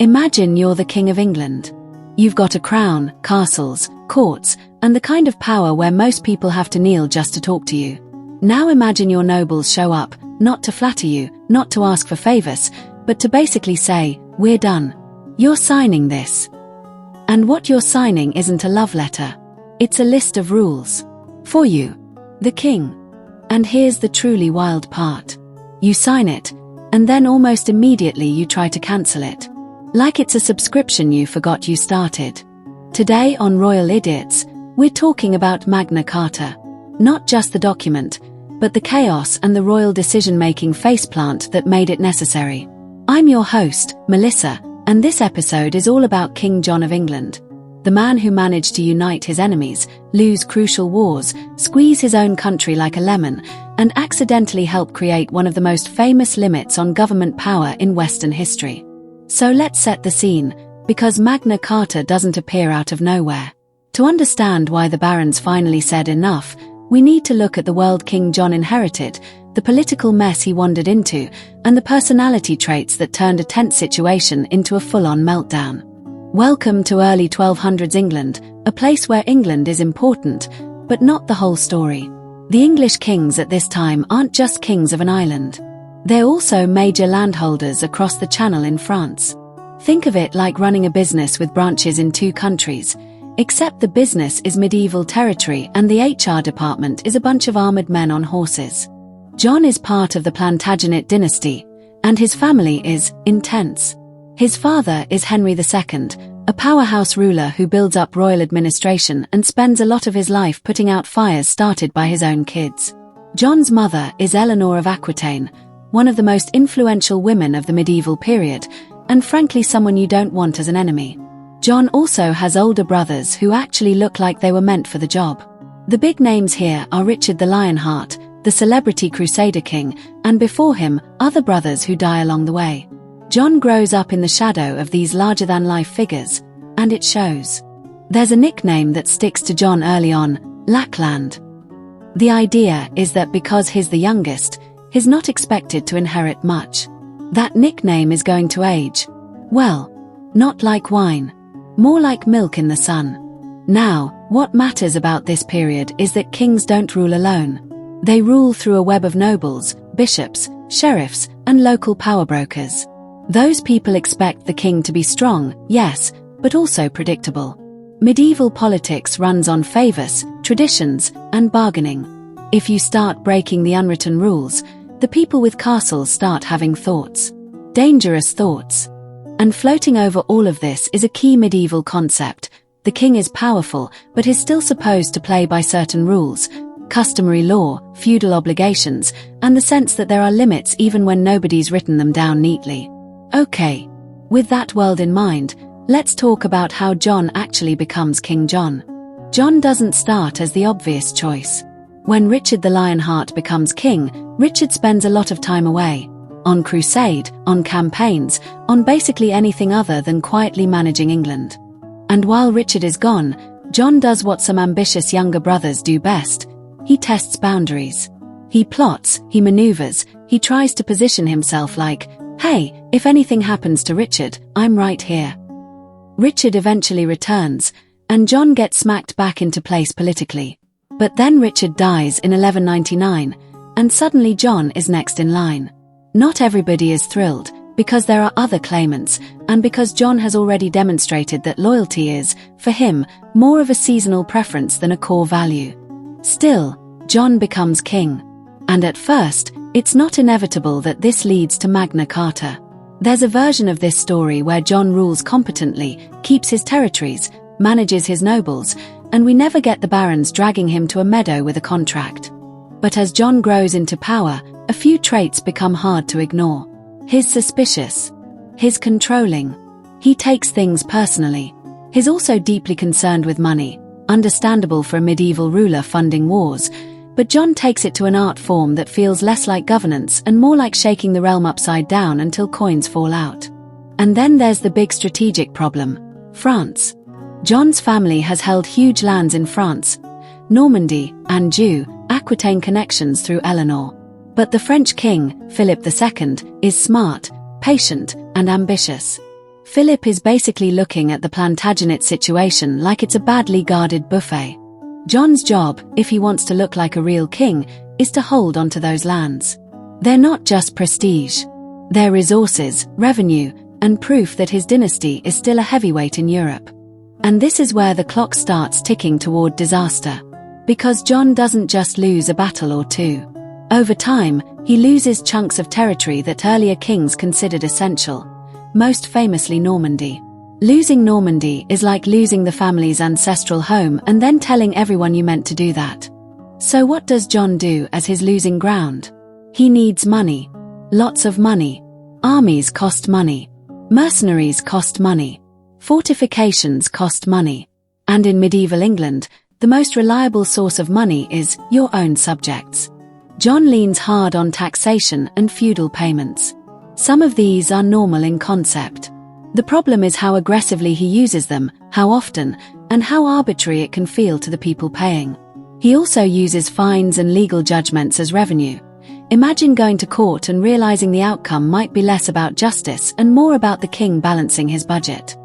Imagine you're the King of England. You've got a crown, castles, courts, and the kind of power where most people have to kneel just to talk to you. Now imagine your nobles show up, not to flatter you, not to ask for favors, but to basically say, "We're done. You're signing this." And what you're signing isn't a love letter. It's a list of rules. For you, the king. And here's the truly wild part. You sign it, and then almost immediately you try to cancel it. Like it's a subscription you forgot you started. Today on Royal Idiots, we're talking about Magna Carta. Not just the document, but the chaos and the royal decision-making faceplant that made it necessary. I'm your host, Melissa, and this episode is all about King John of England. The man who managed to unite his enemies, lose crucial wars, squeeze his own country like a lemon, and accidentally help create one of the most famous limits on government power in Western history. So let's set the scene, because Magna Carta doesn't appear out of nowhere. To understand why the barons finally said enough, we need to look at the world King John inherited, the political mess he wandered into, and the personality traits that turned a tense situation into a full-on meltdown. Welcome to early 1200s England, a place where England is important, but not the whole story. The English kings at this time aren't just kings of an island. They're also major landholders across the Channel in France. Think of it like running a business with branches in 2 countries, except the business is medieval territory and the HR department is a bunch of armored men on horses. John is part of the Plantagenet dynasty, and his family is intense. His father is Henry II, a powerhouse ruler who builds up royal administration and spends a lot of his life putting out fires started by his own kids. John's mother is Eleanor of Aquitaine, one of the most influential women of the medieval period, and frankly someone you don't want as an enemy. John also has older brothers who actually look like they were meant for the job. The big names here are Richard the Lionheart, the celebrity Crusader king, and before him, other brothers who die along the way. John grows up in the shadow of these larger-than-life figures, and it shows. There's a nickname that sticks to John early on, Lackland. The idea is that because he's the youngest, he's not expected to inherit much. That nickname is going to age. Well, not like wine. More like milk in the sun. Now, what matters about this period is that kings don't rule alone. They rule through a web of nobles, bishops, sheriffs, and local power brokers. Those people expect the king to be strong, yes, but also predictable. Medieval politics runs on favors, traditions, and bargaining. If you start breaking the unwritten rules, the people with castles start having thoughts. Dangerous thoughts. And floating over all of this is a key medieval concept. The king is powerful, but is still supposed to play by certain rules, customary law, feudal obligations, and the sense that there are limits even when nobody's written them down neatly. Okay. With that world in mind, let's talk about how John actually becomes King John. John doesn't start as the obvious choice. When Richard the Lionheart becomes king, Richard spends a lot of time away. On crusade, on campaigns, on basically anything other than quietly managing England. And while Richard is gone, John does what some ambitious younger brothers do best. He tests boundaries. He plots, he maneuvers, he tries to position himself like, hey, if anything happens to Richard, I'm right here. Richard eventually returns, and John gets smacked back into place politically. But then Richard dies in 1199, and suddenly John is next in line. Not everybody is thrilled, because there are other claimants, and because John has already demonstrated that loyalty is, for him, more of a seasonal preference than a core value. Still, John becomes king. And at first, it's not inevitable that this leads to Magna Carta. There's a version of this story where John rules competently, keeps his territories, manages his nobles, and we never get the barons dragging him to a meadow with a contract. But as John grows into power, a few traits become hard to ignore. He's suspicious. He's controlling. He takes things personally. He's also deeply concerned with money, understandable for a medieval ruler funding wars, but John takes it to an art form that feels less like governance and more like shaking the realm upside down until coins fall out. And then there's the big strategic problem: France. John's family has held huge lands in France, Normandy, Anjou, Aquitaine connections through Eleanor. But the French king, Philip II, is smart, patient, and ambitious. Philip is basically looking at the Plantagenet situation like it's a badly guarded buffet. John's job, if he wants to look like a real king, is to hold onto those lands. They're not just prestige. They're resources, revenue, and proof that his dynasty is still a heavyweight in Europe. And this is where the clock starts ticking toward disaster. Because John doesn't just lose a battle or two. Over time, he loses chunks of territory that earlier kings considered essential, most famously Normandy. Losing Normandy is like losing the family's ancestral home and then telling everyone you meant to do that. So what does John do as his losing ground? He needs money. Lots of money. Armies cost money. Mercenaries cost money. Fortifications cost money. And in medieval England, the most reliable source of money is your own subjects. John leans hard on taxation and feudal payments. Some of these are normal in concept. The problem is how aggressively he uses them, how often, and how arbitrary it can feel to the people paying. He also uses fines and legal judgments as revenue. Imagine going to court and realizing the outcome might be less about justice and more about the king balancing his budget.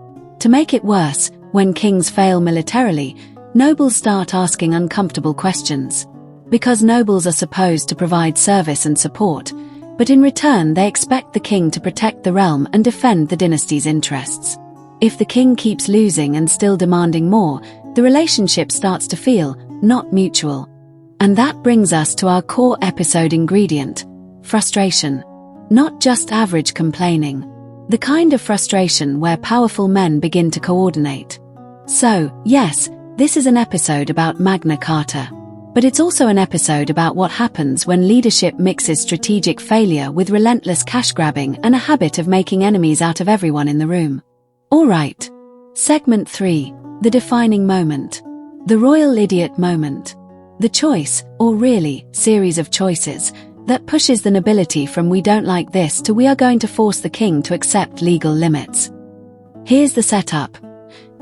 To make it worse, when kings fail militarily, nobles start asking uncomfortable questions. Because nobles are supposed to provide service and support, but in return they expect the king to protect the realm and defend the dynasty's interests. If the king keeps losing and still demanding more, the relationship starts to feel not mutual. And that brings us to our core episode ingredient: frustration. Not just average complaining. The kind of frustration where powerful men begin to coordinate. So, yes, this is an episode about Magna Carta. But it's also an episode about what happens when leadership mixes strategic failure with relentless cash grabbing and a habit of making enemies out of everyone in the room. Alright. Segment 3. The defining moment. The royal idiot moment. The choice, or really, series of choices, that pushes the nobility from "we don't like this" to "we are going to force the king to accept legal limits." Here's the setup.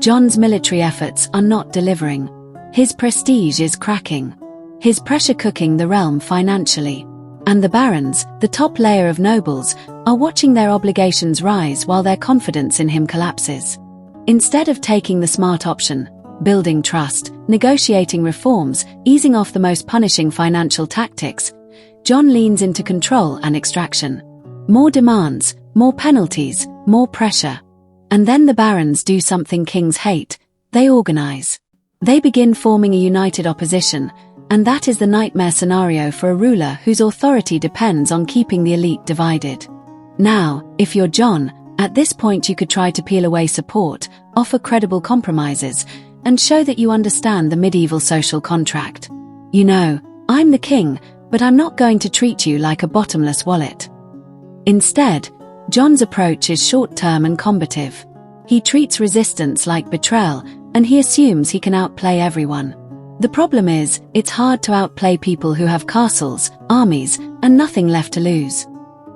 John's military efforts are not delivering. His prestige is cracking. His pressure cooking the realm financially. And the barons, the top layer of nobles, are watching their obligations rise while their confidence in him collapses. Instead of taking the smart option, building trust, negotiating reforms, easing off the most punishing financial tactics, John leans into control and extraction. More demands, more penalties, more pressure. And then the barons do something kings hate: they organize. They begin forming a united opposition, and that is the nightmare scenario for a ruler whose authority depends on keeping the elite divided. Now, if you're John, at this point you could try to peel away support, offer credible compromises, and show that you understand the medieval social contract. You know, I'm the king, but I'm not going to treat you like a bottomless wallet. Instead, John's approach is short-term and combative. He treats resistance like betrayal, and he assumes he can outplay everyone. The problem is, it's hard to outplay people who have castles, armies, and nothing left to lose.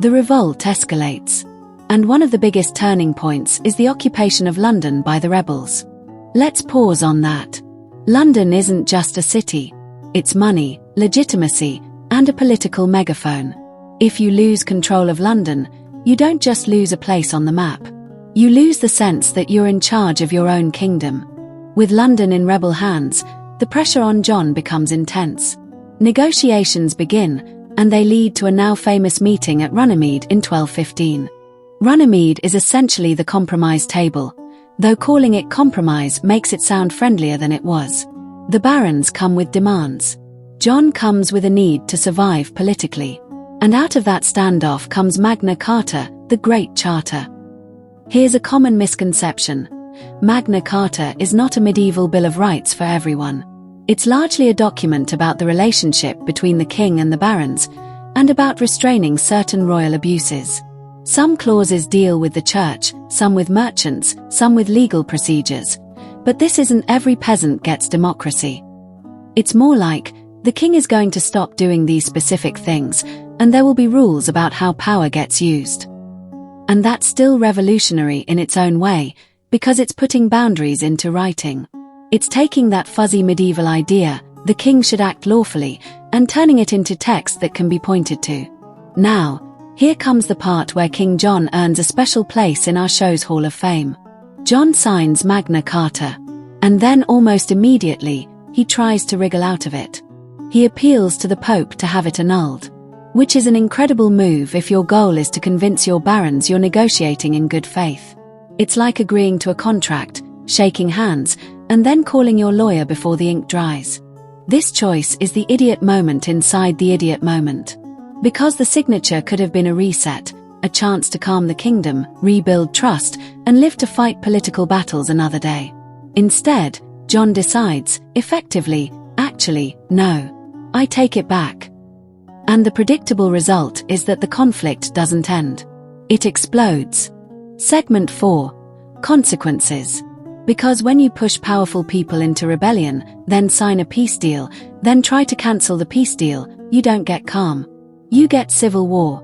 The revolt escalates. And one of the biggest turning points is the occupation of London by the rebels. Let's pause on that. London isn't just a city. It's money, legitimacy, and a political megaphone. If you lose control of London, you don't just lose a place on the map. You lose the sense that you're in charge of your own kingdom. With London in rebel hands, the pressure on John becomes intense. Negotiations begin, and they lead to a now famous meeting at Runnymede in 1215. Runnymede is essentially the compromise table, though calling it compromise makes it sound friendlier than it was. The barons come with demands. John comes with a need to survive politically. And out of that standoff comes Magna Carta, the Great Charter. Here's a common misconception. Magna Carta is not a medieval Bill of Rights for everyone. It's largely a document about the relationship between the king and the barons, and about restraining certain royal abuses. Some clauses deal with the church, some with merchants, some with legal procedures. But this isn't every peasant gets democracy. It's more like, the king is going to stop doing these specific things, and there will be rules about how power gets used. And that's still revolutionary in its own way, because it's putting boundaries into writing. It's taking that fuzzy medieval idea, the king should act lawfully, and turning it into text that can be pointed to. Now, Here comes the part where King John earns a special place in our show's Hall of Fame. John signs Magna Carta. And then almost immediately, he tries to wriggle out of it. He appeals to the Pope to have it annulled. Which is an incredible move if your goal is to convince your barons you're negotiating in good faith. It's like agreeing to a contract, shaking hands, and then calling your lawyer before the ink dries. This choice is the idiot moment inside the idiot moment. Because the signature could have been a reset, a chance to calm the kingdom, rebuild trust, and live to fight political battles another day. Instead, John decides, effectively, actually, no. I take it back. And the predictable result is that the conflict doesn't end. It explodes. Segment 4. Consequences. Because when you push powerful people into rebellion, then sign a peace deal, then try to cancel the peace deal, you don't get calm. You get civil war.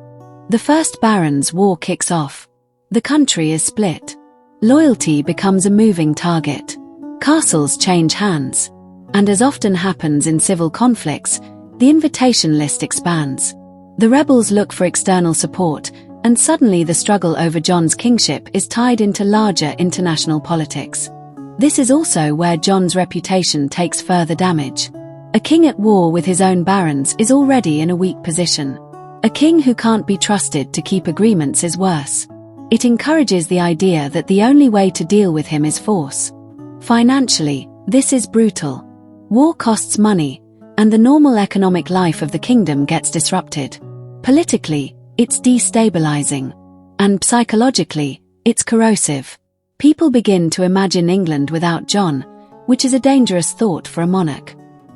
The First Barons' War kicks off. The country is split. Loyalty becomes a moving target. Castles change hands. And as often happens in civil conflicts, the invitation list expands. The rebels look for external support, and suddenly the struggle over John's kingship is tied into larger international politics. This is also where John's reputation takes further damage. A king at war with his own barons is already in a weak position. A king who can't be trusted to keep agreements is worse. It encourages the idea that the only way to deal with him is force. Financially, this is brutal. War costs money, and the normal economic life of the kingdom gets disrupted. Politically, it's destabilizing. And psychologically, it's corrosive. People begin to imagine England without John, which is a dangerous thought for a monarch.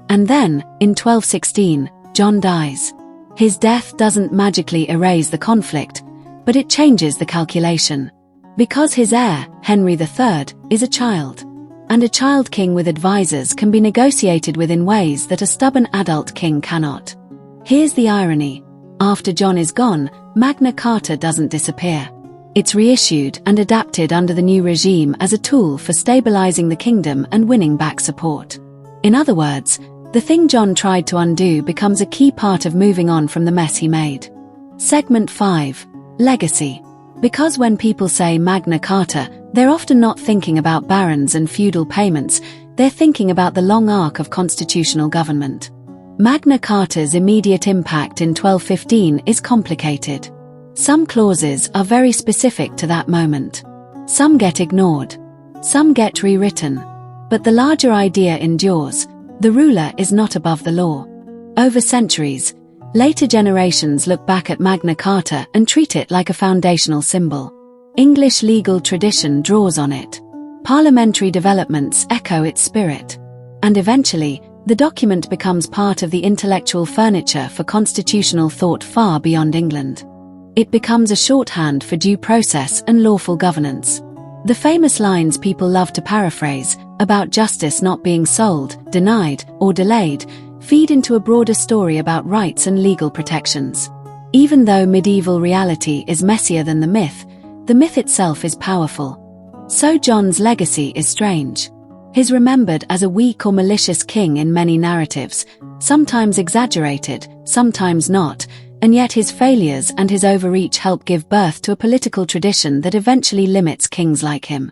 And then, in 1216, John dies. His death doesn't magically erase the conflict, but it changes the calculation. Because his heir, Henry III, is a child. And a child king with advisors can be negotiated with in ways that a stubborn adult king cannot. Here's the irony. After John is gone, Magna Carta doesn't disappear. It's reissued and adapted under the new regime as a tool for stabilizing the kingdom and winning back support. In other words, the thing John tried to undo becomes a key part of moving on from the mess he made. Segment 5. Legacy. Because when people say Magna Carta, they're often not thinking about barons and feudal payments, they're thinking about the long arc of constitutional government. Magna Carta's immediate impact in 1215 is complicated. Some clauses are very specific to that moment. Some get ignored. Some get rewritten. But the larger idea endures: the ruler is not above the law. Over centuries, later generations look back at Magna Carta and treat it like a foundational symbol. English legal tradition draws on it. Parliamentary developments echo its spirit. And eventually, the document becomes part of the intellectual furniture for constitutional thought far beyond England. It becomes a shorthand for due process and lawful governance. The famous lines people love to paraphrase, about justice not being sold, denied, or delayed, feed into a broader story about rights and legal protections. Even though medieval reality is messier than the myth itself is powerful. So John's legacy is strange. He's remembered as a weak or malicious king in many narratives, sometimes exaggerated, sometimes not, and yet his failures and his overreach help give birth to a political tradition that eventually limits kings like him.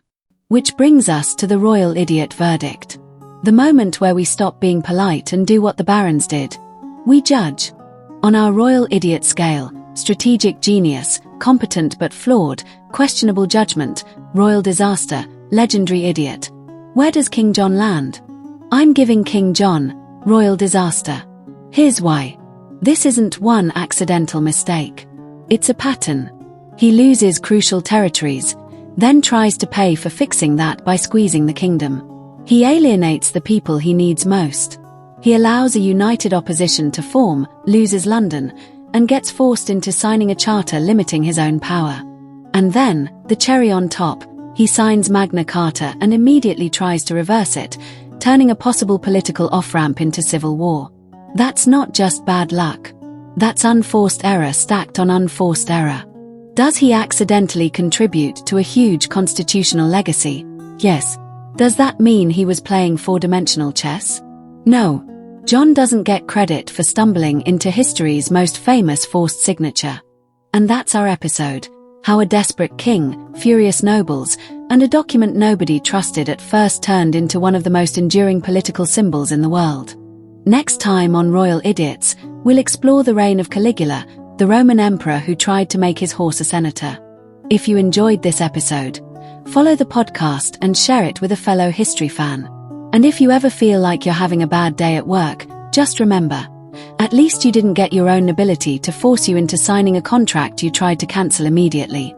Which brings us to the royal idiot verdict. The moment where we stop being polite and do what the barons did. We judge. On our royal idiot scale, strategic genius, competent but flawed, questionable judgment, royal disaster, legendary idiot. Where does King John land? I'm giving King John royal disaster. Here's why. This isn't one accidental mistake. It's a pattern. He loses crucial territories, then tries to pay for fixing that by squeezing the kingdom. He alienates the people he needs most. He allows a united opposition to form, loses London, and gets forced into signing a charter limiting his own power. And then, the cherry on top, he signs Magna Carta and immediately tries to reverse it, turning a possible political off-ramp into civil war. That's not just bad luck. That's unforced error stacked on unforced error. Does he accidentally contribute to a huge constitutional legacy? Yes. Does that mean he was playing four-dimensional chess? No. John doesn't get credit for stumbling into history's most famous forced signature. And that's our episode. How a desperate king, furious nobles, and a document nobody trusted at first turned into one of the most enduring political symbols in the world. Next time on Royal Idiots, we'll explore the reign of Caligula, the Roman emperor who tried to make his horse a senator. If you enjoyed this episode, follow the podcast and share it with a fellow history fan. And if you ever feel like you're having a bad day at work, just remember, at least you didn't get your own nobility to force you into signing a contract you tried to cancel immediately.